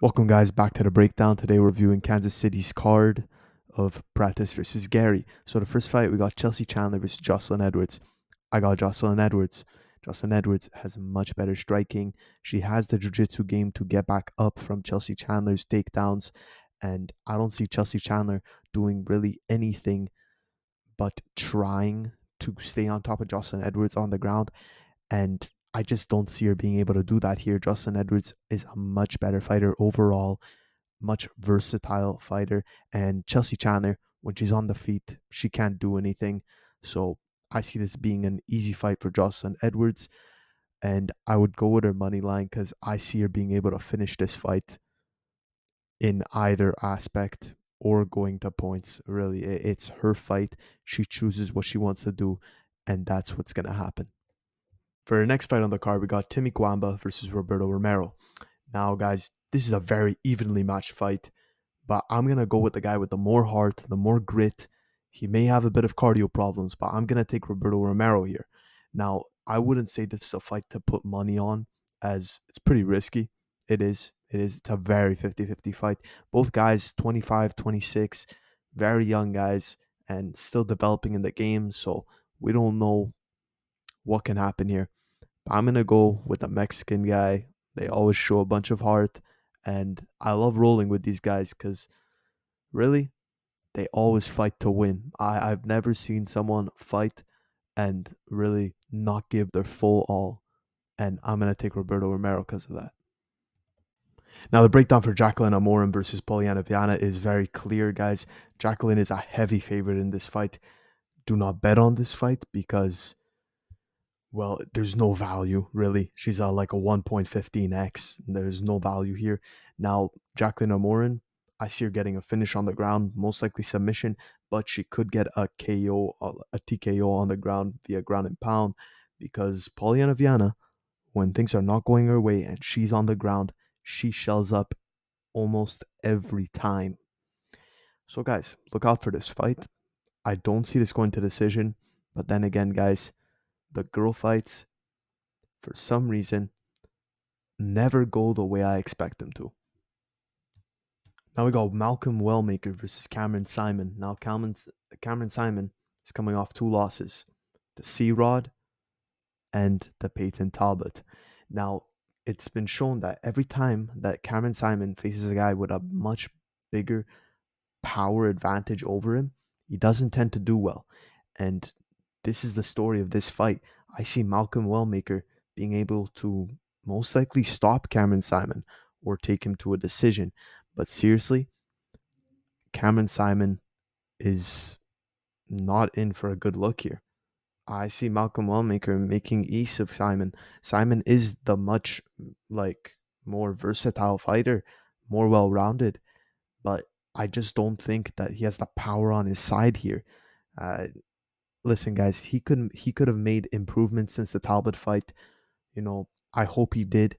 Welcome, guys, back to the breakdown. Today, we're reviewing Kansas City's card of Prates versus Garry. So, the first fight, we got Chelsea Chandler versus Jocelyn Edwards. I got Jocelyn Edwards. Jocelyn Edwards has much better striking. She has the jiu-jitsu game to get back up from Chelsea Chandler's takedowns. And I don't see Chelsea Chandler doing really anything but trying to stay on top of Jocelyn Edwards on the ground. And I just don't see her being able to do that here. Jocelyn Edwards is a much better fighter overall, much versatile fighter. And Chelsea Chandler, when she's on the feet, she can't do anything. So I see this being an easy fight for Jocelyn Edwards. And I would go with her money line because I see her being able to finish this fight in either aspect or going to points. Really, it's her fight. She chooses what she wants to do, and that's what's going to happen. For our next fight on the card, we got Timmy Kwamba versus Roberto Romero. Now, guys, this is a very evenly matched fight, but I'm going to go with the guy with the more heart, the more grit. He may have a bit of cardio problems, but I'm going to take Roberto Romero here. Now, I wouldn't say this is a fight to put money on, as it's pretty risky. It is. It is. It's a very 50-50 fight. Both guys, 25, 26, very young guys, and still developing in the game, so we don't know what can happen here. I'm gonna go with the Mexican guy. They always show a bunch of heart, and I love rolling with these guys because really they always fight to win. I've never seen someone fight and really not give their full all, and I'm gonna take Roberto Romero because of that. Now the breakdown for Jacqueline Amorim versus Poliana Viana is very clear, guys. Jacqueline is a heavy favorite in this fight. Do not bet on this fight because there's no value really. She's like a 1.15x. There's no value here. Now, Jacqueline Amorin, I see her getting a finish on the ground, most likely submission, but she could get a KO, a TKO on the ground via ground and pound because Polyana Viana, when things are not going her way and she's on the ground, she shells up almost every time. So, guys, look out for this fight. I don't see this going to decision, but then again, guys, the girl fights, for some reason, never go the way I expect them to. Now we got Malcolm Wellmaker versus Cameron Simon. Now Cameron Simon is coming off two losses, the C Rod and the Peyton Talbot. Now it's been shown that every time that Cameron Simon faces a guy with a much bigger power advantage over him, he doesn't tend to do well. And this is the story of this fight. I see Malcolm Wellmaker being able to most likely stop Cameron Simon or take him to a decision. But seriously, Cameron Simon is not in for a good look here. I see Malcolm Wellmaker making ease of Simon. Simon is the much like more versatile fighter, more well-rounded, but I just don't think that he has the power on his side here. Uh, Listen, guys, he could have made improvements since the Talbot fight. I hope he did.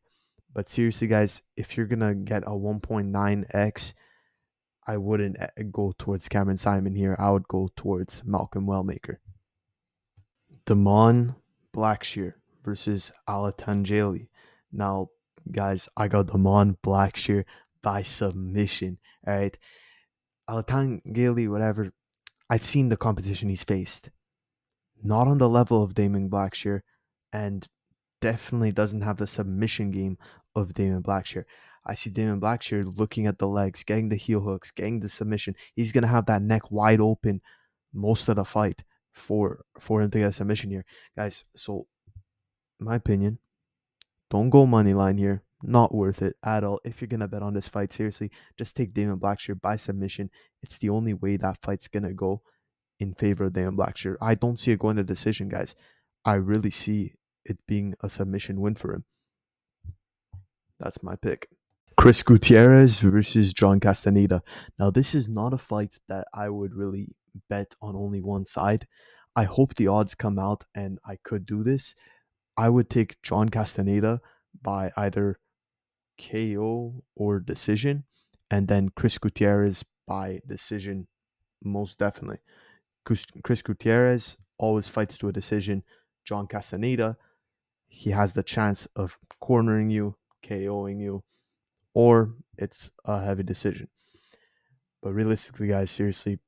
But seriously, guys, if you're gonna get a 1.9x, I wouldn't go towards Cameron Simon here. I would go towards Malcolm Wellmaker. Damon Blackshear versus Alatangeli. Now, guys, I got Damon Blackshear by submission. All right, Alatangeli, whatever. I've seen the competition he's faced. Not on the level of Damon Blackshear, and definitely doesn't have the submission game of Damon Blackshear. I see Damon Blackshear looking at the legs, getting the heel hooks, getting the submission. He's gonna have that neck wide open most of the fight for him to get a submission here, guys. So, in my opinion, don't go money line here. Not worth it at all. If you're gonna bet on this fight, seriously, just take Damon Blackshear by submission. It's the only way that fight's gonna go in favor of Damon Blackshear. I don't see it going to decision, guys. I really see it being a submission win for him. That's my pick. Chris Gutierrez versus John Castaneda. Now, this is not a fight that I would really bet on only one side. I hope the odds come out and I could do this. I would take John Castaneda by either KO or decision, and then Chris Gutierrez by decision, most definitely. Chris Gutierrez always fights to a decision. John Castaneda, he has the chance of cornering you, KOing you, or it's a heavy decision. But realistically, guys, seriously,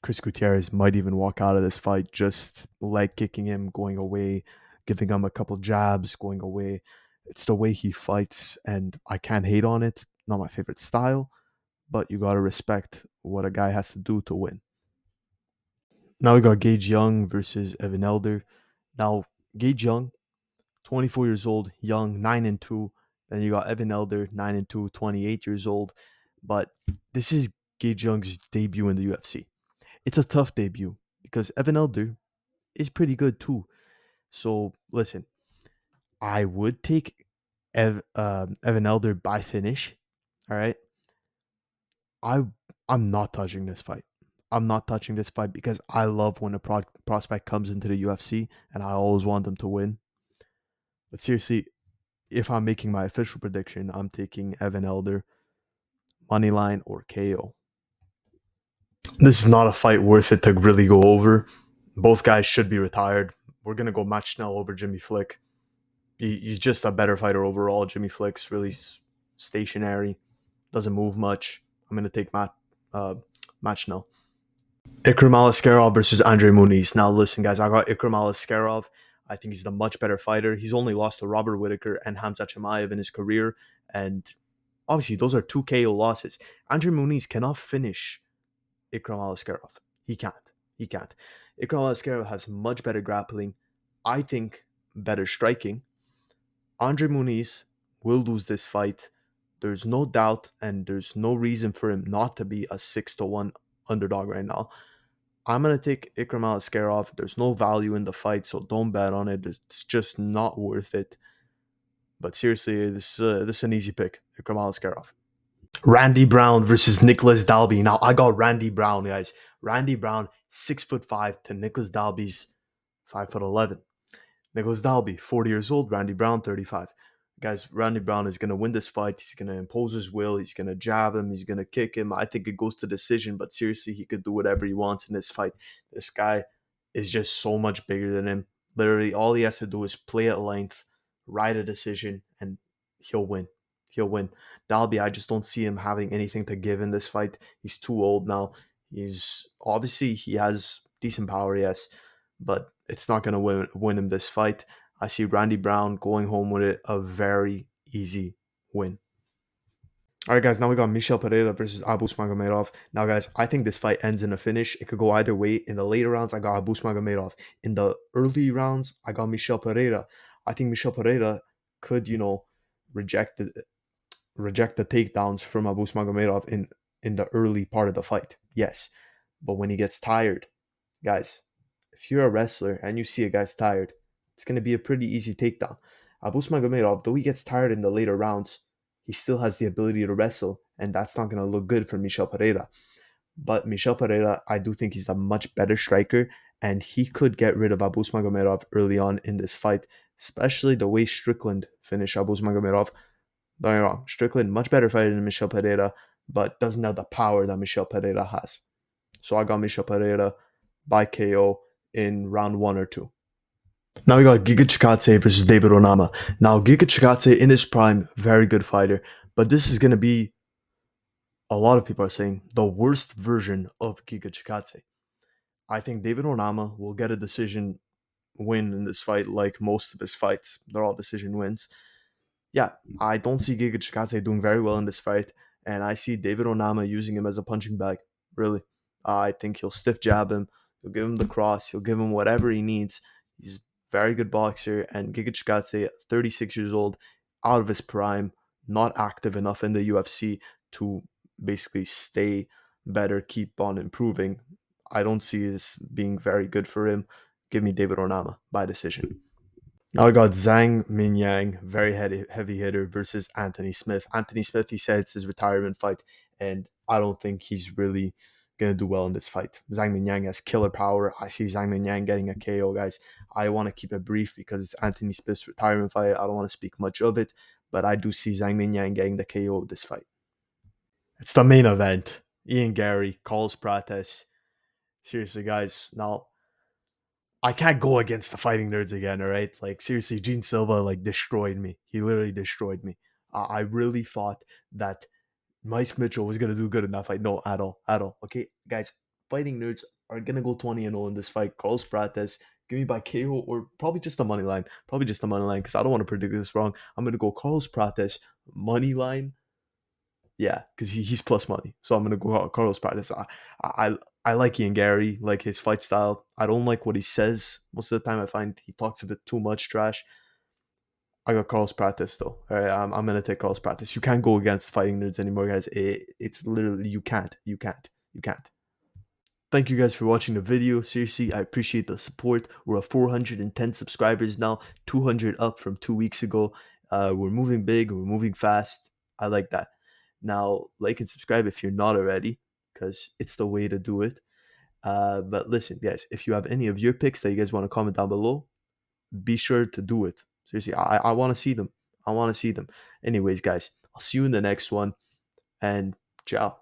Chris Gutierrez might even walk out of this fight just leg kicking him, going away, giving him a couple jabs, going away. It's the way he fights, and I can't hate on it. Not my favorite style, but you gotta respect what a guy has to do to win. Now we got Gage Young versus Evan Elder. Now, Gage Young, 24 years old, young, 9-2. Then you got Evan Elder, 9-2, 28 years old. But this is Gage Young's debut in the UFC. It's a tough debut because Evan Elder is pretty good too. So listen, I would take Evan Elder by finish. All right, I I'm not touching this fight. I'm not touching this fight because I love when a prospect comes into the UFC and I always want them to win. But seriously, if I'm making my official prediction, I'm taking Evan Elder money line or KO. This is not a fight worth it to really go over. Both guys should be retired. We're gonna go Matt Schnell over Jimmy Flick. He's just a better fighter overall. Jimmy Flick's really stationary, doesn't move much. I'm gonna take Matt Schnell. Ikram Aliskerov versus Andre Muniz. Now listen, guys, I got Ikram Aliskerov. I think he's the much better fighter. He's only lost to Robert Whitaker and Hamza Chimaev in his career, and obviously those are two KO losses. Andre Muniz cannot finish Ikram Aliskerov. He can't. He can't. Ikram Aliskerov has much better grappling. I think better striking. Andre Muniz will lose this fight. There's no doubt, and there's no reason for him not to be a 6-1 underdog right now. I'm gonna take Ikram Aliskerov. There's no value in the fight, so don't bet on it. It's just not worth it. But seriously, this is an easy pick. Ikram Aliskerov. Randy Brown versus Nicholas Dalby. Now I got Randy Brown, guys. Randy Brown, 6'5" to Nicholas Dalby's 5'11". Nicholas Dalby, 40 years old. Randy Brown, 35. Guys, Randy Brown is going to win this fight. He's going to impose his will. He's going to jab him. He's going to kick him. I think it goes to decision, but seriously, he could do whatever he wants in this fight. This guy is just so much bigger than him. Literally, all he has to do is play at length, ride a decision, and he'll win. He'll win. Dalby, I just don't see him having anything to give in this fight. He's too old now. He's obviously he has decent power, yes, but it's not going to win him this fight. I see Randy Brown going home with it a very easy win. All right, guys. Now we got Michel Pereira versus Abus Magomedov. Now, guys, I think this fight ends in a finish. It could go either way. In the later rounds, I got Abus Magomedov. In the early rounds, I got Michel Pereira. I think Michel Pereira could, reject the takedowns from Abus Magomedov in the early part of the fight. Yes, but when he gets tired, guys, if you're a wrestler and you see a guy's tired, it's going to be a pretty easy takedown. Abus Magomedov, though he gets tired in the later rounds, he still has the ability to wrestle, and that's not going to look good for Michel Pereira. But Michel Pereira, I do think he's a much better striker, and he could get rid of Abus Magomedov early on in this fight, especially the way Strickland finished Abus Magomedov. Don't get me wrong, Strickland, much better fighter than Michel Pereira, but doesn't have the power that Michel Pereira has. So I got Michel Pereira by KO in round 1 or 2. Now we got Giga Chikadze versus David Onama. Now Giga Chikadze in his prime, very good fighter, but this is going to be, a lot of people are saying, the worst version of Giga Chikadze. I think David Onama will get a decision win in this fight like most of his fights. They're all decision wins. Yeah, I don't see Giga Chikadze doing very well in this fight, and I see David Onama using him as a punching bag. Really, I think he'll stiff jab him. He'll give him the cross. He'll give him whatever he needs. He's a very good boxer, and Giga Chikadze, 36 years old, out of his prime, not active enough in the UFC to basically stay better, keep on improving. I don't see this being very good for him. Give me David Onama by decision. Now I got Zhang Minyang, very heavy hitter, versus Anthony Smith. Anthony Smith, he said it's his retirement fight, and I don't think he's really going to do well in this fight. Zhang Minyang has killer power. I see Zhang Minyang getting a KO, guys. I want to keep it brief because it's Anthony Smith's retirement fight. I don't want to speak much of it, but I do see Zhang Minyang getting the KO of this fight. It's the main event. Ian Garry calls Prates. Seriously, guys. Now, I can't go against the fighting nerds again, all right? Like, seriously, Gene Silva, destroyed me. He literally destroyed me. I really thought that Mike Mitchell was gonna do good in that fight. No, at all, at all. Okay, guys, fighting nerds are gonna go 20-0 in this fight. Carlos Prates, give me by KO or probably just the money line. Probably just the money line because I don't want to predict this wrong. I'm gonna go Carlos Prates money line. Yeah, because he's plus money. So I'm gonna go Carlos Prates. I like Ian Garry, like his fight style. I don't like what he says most of the time. I find he talks a bit too much trash. I got Carlos Prates though. All right, I'm gonna take Carlos Prates. You can't go against fighting nerds anymore, guys. It's literally you can't, you can't, you can't. Thank you guys for watching the video. Seriously, I appreciate the support. We're at 410 subscribers now, 200 up from 2 weeks ago. We're moving big, we're moving fast. I like that. Now, like and subscribe if you're not already, because it's the way to do it. But listen, guys, if you have any of your picks that you guys want to comment down below, be sure to do it. Seriously, I want to see them. I want to see them. Anyways, guys, I'll see you in the next one, and ciao.